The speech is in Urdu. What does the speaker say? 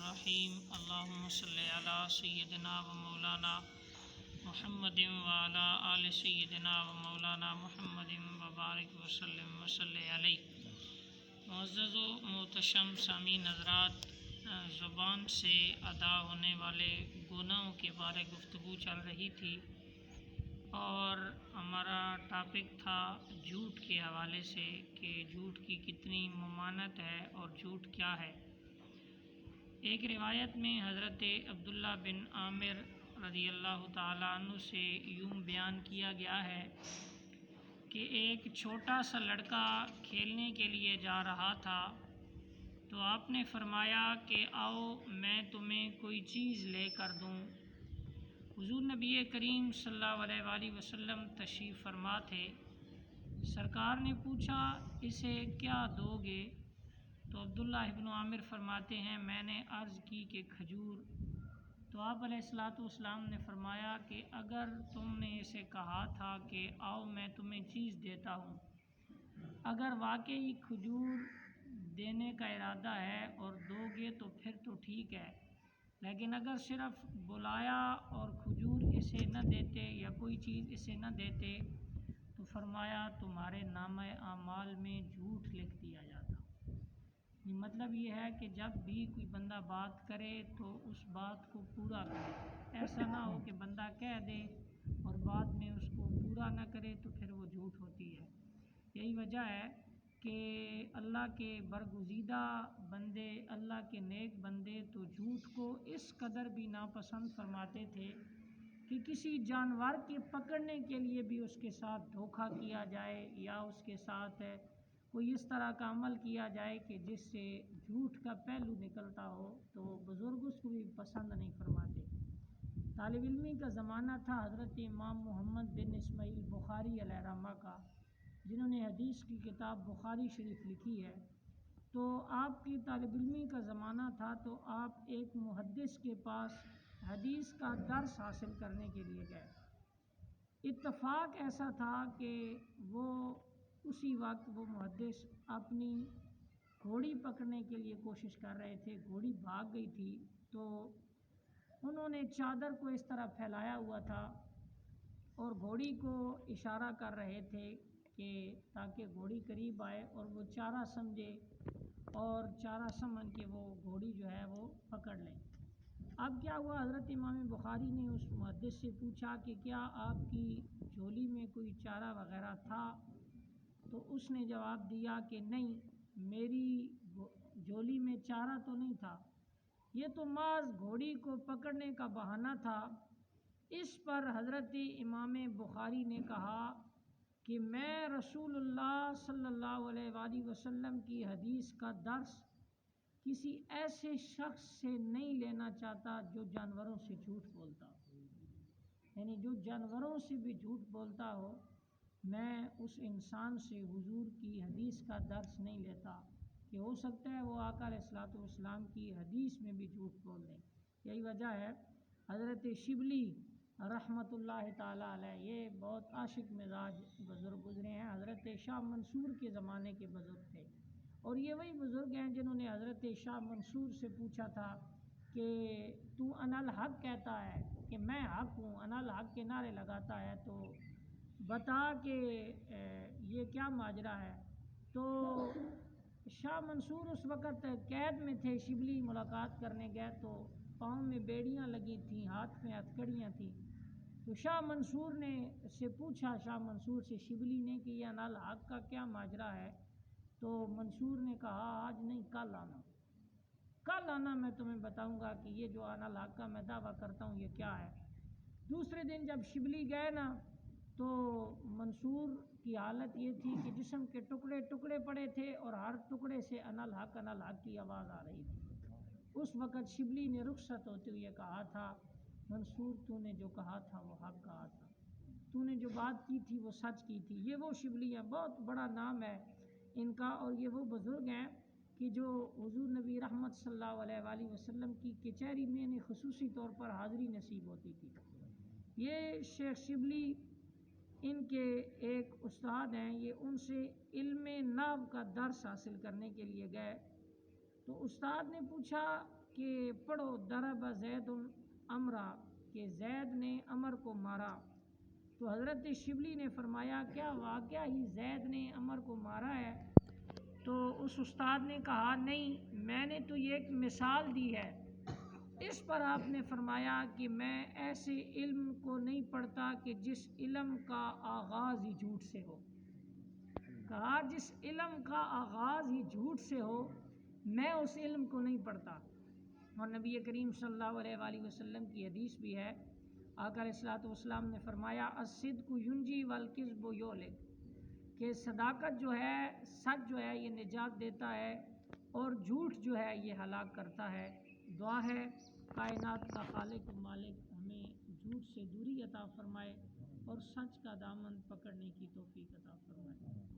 الرحیم اللہم صلی علی سیدنا و مولانا محمد وعلی آل سیدنا و مولانا محمد وبارک وسلم وصلی علیہ۔ معزز و محتشم سامعین حضرات، زبان سے ادا ہونے والے گناہوں کے بارے گفتگو چل رہی تھی اور ہمارا ٹاپک تھا جھوٹ کے حوالے سے کہ جھوٹ کی کتنی ممانعت ہے اور جھوٹ کیا ہے۔ ایک روایت میں حضرت عبداللہ بن عامر رضی اللہ تعالیٰ عنہ سے یوں بیان کیا گیا ہے کہ ایک چھوٹا سا لڑکا کھیلنے کے لیے جا رہا تھا تو آپ نے فرمایا کہ آؤ میں تمہیں کوئی چیز لے کر دوں۔ حضور نبی کریم صلی اللہ علیہ وآلہ وسلم تشریف فرما تھے۔ سرکار نے پوچھا اسے کیا دو گے؟ تو عبداللہ ابن عامر فرماتے ہیں میں نے عرض کی کہ کھجور۔ تو آپ علیہ الصلوۃ والسلام نے فرمایا کہ اگر تم نے اسے کہا تھا کہ آؤ میں تمہیں چیز دیتا ہوں، اگر واقعی کھجور دینے کا ارادہ ہے اور دو گے تو پھر تو ٹھیک ہے، لیکن اگر صرف بلایا اور کھجور اسے نہ دیتے یا کوئی چیز اسے نہ دیتے تو فرمایا تمہارے نامہ اعمال میں جھوٹ لکھ دیا جاتا۔ مطلب یہ ہے کہ جب بھی کوئی بندہ بات کرے تو اس بات کو پورا کرے، ایسا نہ ہو کہ بندہ کہہ دے اور بعد میں اس کو پورا نہ کرے تو پھر وہ جھوٹ ہوتی ہے۔ یہی وجہ ہے کہ اللہ کے برگزیدہ بندے، اللہ کے نیک بندے تو جھوٹ کو اس قدر بھی ناپسند فرماتے تھے کہ کسی جانور کے پکڑنے کے لیے بھی اس کے ساتھ دھوکہ کیا جائے یا اس کے ساتھ کوئی اس طرح کا عمل کیا جائے کہ جس سے جھوٹ کا پہلو نکلتا ہو تو بزرگ اس کو بھی پسند نہیں فرماتے۔ طالب علمی کا زمانہ تھا حضرت امام محمد بن اسماعیل بخاری علیہ رحمہ کا، جنہوں نے حدیث کی کتاب بخاری شریف لکھی ہے۔ تو آپ کی طالب علمی کا زمانہ تھا تو آپ ایک محدث کے پاس حدیث کا درس حاصل کرنے کے لیے گئے۔ اتفاق ایسا تھا کہ وہ اسی وقت وہ محدث اپنی گھوڑی پکڑنے کے لیے کوشش کر رہے تھے، گھوڑی بھاگ گئی تھی تو انہوں نے چادر کو اس طرح پھیلایا ہوا تھا اور گھوڑی کو اشارہ کر رہے تھے کہ تاکہ گھوڑی قریب آئے اور وہ چارہ سمجھے اور چارہ سمجھ کے وہ گھوڑی جو ہے وہ پکڑ لیں۔ اب کیا ہوا، حضرت امام بخاری نے اس محدث سے پوچھا کہ کیا آپ کی جھولی میں کوئی چارہ وغیرہ تھا؟ تو اس نے جواب دیا کہ نہیں، میری جھولی میں چارہ تو نہیں تھا، یہ تو محض گھوڑی کو پکڑنے کا بہانہ تھا۔ اس پر حضرت امام بخاری نے کہا کہ میں رسول اللہ صلی اللہ علیہ وآلہ وسلم کی حدیث کا درس کسی ایسے شخص سے نہیں لینا چاہتا جو جانوروں سے جھوٹ بولتا ہو، یعنی جو جانوروں سے بھی جھوٹ بولتا ہو، میں اس انسان سے حضور کی حدیث کا درس نہیں لیتا کہ ہو سکتا ہے وہ آقا علیہ الصلوۃ والسلام کی حدیث میں بھی جھوٹ بول دیں۔ یہی وجہ ہے حضرت شبلی رحمۃ اللہ تعالیٰ علیہ، یہ بہت عاشق مزاج بزرگ گزرے ہیں، حضرت شاہ منصور کے زمانے کے بزرگ تھے، اور یہ وہی بزرگ ہیں جنہوں نے حضرت شاہ منصور سے پوچھا تھا کہ تو انا الحق کہتا ہے کہ میں حق ہوں، انا الحق کے نعرے لگاتا ہے، تو بتا کہ یہ کیا ماجرا ہے۔ تو شاہ منصور اس وقت قید میں تھے، شبلی ملاقات کرنے گئے تو پاؤں میں بیڑیاں لگی تھیں، ہاتھ میں ہتھکڑیاں تھیں۔ تو شاہ منصور نے سے پوچھا، شاہ منصور سے شبلی نے کہ یہ انا الحق کا کیا ماجرا ہے؟ تو منصور نے کہا آج نہیں، کل آنا، کل آنا، میں تمہیں بتاؤں گا کہ یہ جو انا الحق کا میں دعویٰ کرتا ہوں یہ کیا ہے۔ دوسرے دن جب شبلی گئے نا تو منصور کی حالت یہ تھی کہ جسم کے ٹکڑے ٹکڑے پڑے تھے اور ہر ٹکڑے سے انا الحق کی آواز آ رہی تھی۔ اس وقت شبلی نے رخصت ہوتے ہوئے کہا تھا منصور تو نے جو کہا تھا وہ حق کہا تھا، تو نے جو بات کی تھی وہ سچ کی تھی۔ یہ وہ شبلی ہیں، بہت بڑا نام ہے ان کا، اور یہ وہ بزرگ ہیں کہ جو حضور نبی رحمت صلی اللہ علیہ وآلہ وسلم کی کچہری میں انہیں خصوصی طور پر حاضری نصیب ہوتی تھی۔ یہ شیخ شبلی ان کے ایک استاد ہیں، یہ ان سے علم نحو کا درس حاصل کرنے کے لیے گئے تو استاد نے پوچھا کہ پڑھو ضرب زید امرا، کہ زید نے عمر کو مارا. تو حضرت شبلی نے فرمایا کیا واقعہ ہی زید نے عمر کو مارا ہے؟ تو اس استاد نے کہا نہیں، میں نے تو یہ ایک مثال دی ہے. اس پر آپ نے فرمایا کہ میں ایسے علم کو نہیں پڑھتا کہ جس علم کا آغاز ہی جھوٹ سے ہو. کہا جس علم کا آغاز ہی جھوٹ سے ہو میں اس علم کو نہیں پڑھتا. اور نبی کریم صلی اللہ علیہ وآلہ وسلم کی حدیث بھی ہے، آقا علیہ الصلوۃ والسلام نے فرمایا الصدق ینجی والکذب یہلک، کہ صداقت جو ہے، سچ جو ہے یہ نجات دیتا ہے، اور جھوٹ جو ہے یہ ہلاک کرتا ہے. دعا ہے کائنات کا خالق و مالک ہمیں جھوٹ سے دوری عطا فرمائے اور سچ کا دامن پکڑنے کی توفیق عطا فرمائے.